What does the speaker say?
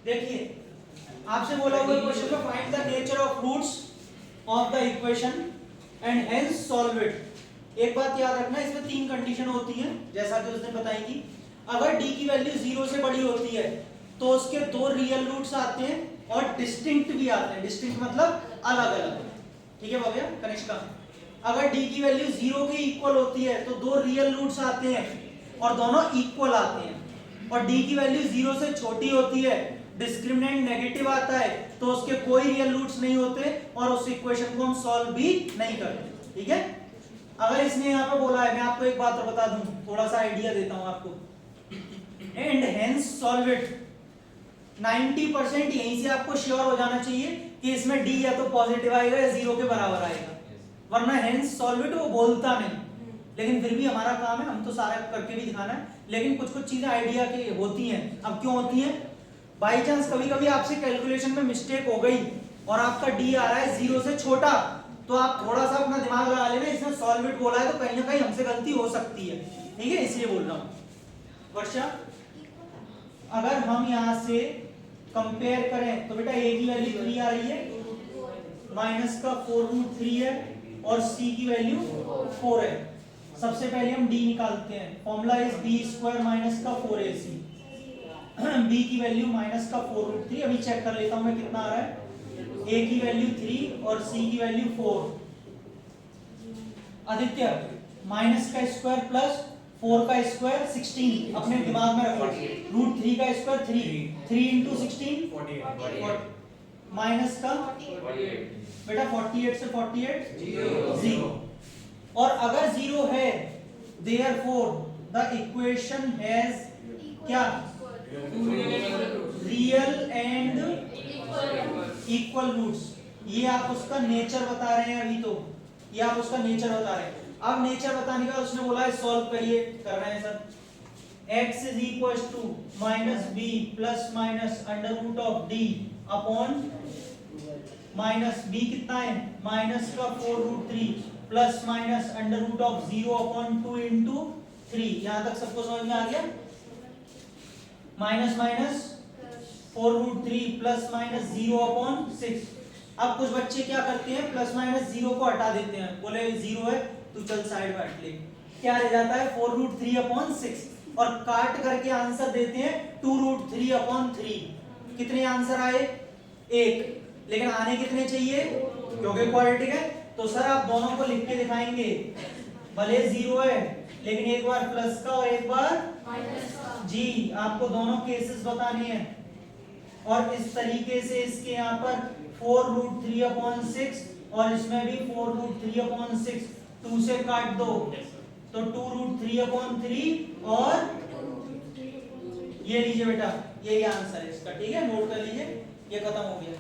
देखिए आपसे बोला हुआ क्वेश्चन में find the nature of roots of the equation and hence solve it. एक बात याद रखना, इसमें तीन कंडीशन होती हैं जैसा कि उसने बताई थी। अगर d की वैल्यू 0 से बड़ी होती है तो उसके दो रियल रूट्स आते हैं और डिस्टिंक्ट भी आते हैं। डिस्टिंक्ट मतलब अलग अलग, ठीक है भैया कनिष्का। अगर d की वैल्यू 0 के इक्वल होती है तो दो रियल रूट्स आते हैं और दोनों इक्वल आते हैं। और d की वैल्यू 0 से छोटी होती है, डिस्क्रिमिनेंट नेगेटिव आता है, तो उसके कोई रियल रूट्स नहीं होते और उस इक्वेशन को हम सॉल्व भी नहीं करते। ठीक है, अगर इसने यहाँ पे बोला है, मैं आपको एक बात और बता दूं, थोड़ा सा आइडिया देता हूं आपको, एंड हेंस सॉल्व इट। 90% यहीं से आपको श्योर हो जाना चाहिए कि इसमें d या तो पॉजिटिव आएगा या 0 के बराबर आएगा, वरना हेंस सॉल्व इट वो बोलता नहीं। लेकिन फिर भी हमारा काम है, हम तो सारा करके भी दिखाना है, लेकिन कुछ कुछ चीजें आइडिया की होती हैं। अब क्यों होती हैं? बाई चांस कभी कभी आपसे कैलकुलेशन में मिस्टेक हो गई और आपका d आ रहा है 0 से छोटा, तो आप थोड़ा सा अपना दिमाग लगा लेना, इसने सॉल्व इट बोला है तो कहीं ना कहीं हमसे गलती हो सकती है। ठीक है, इसलिए बोल रहा हूं। वर्षा, अगर हम यहां से कंपेयर करें तो बेटा a की वैल्यू 3 आ रही है, माइनस का 4√3 है और c की वैल्यू 4 है। सबसे पहले हम d निकालते हैं। फॉर्मूला इज b² माइनस का 4ac। b की वैल्यू माइनस का 4√3। अभी चेक कर लेता हूं मैं कितना आ रहा है। a की वैल्यू 3 और c की वैल्यू 4। आदित्य, माइनस का स्क्वायर प्लस 4 का स्क्वायर 16, अपने दिमाग में रखो। √3 का स्क्वायर 3 इंटू 16 माइनस का बेटा 48 से 48 0। और अगर 0 है therefore the equation has क्या रियल एंड इक्वल रूट्स। ये आप उसका नेचर बता रहे हैं अभी, तो ये आप उसका नेचर बता रहे हैं। अब नेचर बताने का उसने बोला है सॉल्व करिए, कर रहे हैं sir. x is equal to minus B plus minus under root of D upon minus B कितना है माइनस का 4√3 plus minus under root of 0 upon 2 into 3। यहां तक सबको समझ में आ गया? Minus minus 4√3 plus minus 0 upon 6। अब कुछ बच्चे क्या करते हैं, प्लस माइनस 0 को हटा देते हैं, बोले 0 है तू चल साइड में हट ले। क्या रह जाता है 4√3 अपॉन 6, और काट करके आंसर देते हैं 2√3 अपॉन 3। कितने आंसर आए? 1। लेकिन आने कितने चाहिए? क्योंकि क्वाड्रेटिक है तो सर आप दोनों को लिख के दिखाएंगे, भले 0 है लेकिन एक बार प्लस का और एक बार माइनस का। जी, आपको दोनों केसेस बताने हैं। और इस तरीके से इसके यहाँ पर 4√3 अपॉन 6 और इसमें भी 4√3 अपॉन 6, 2 से काट दो तो 2√3 अपॉन 3 और ये लीजिए बेटा, यही आंसर है इसका। ठीक है, नोट कर लीजिए, ये खत्म हो गया।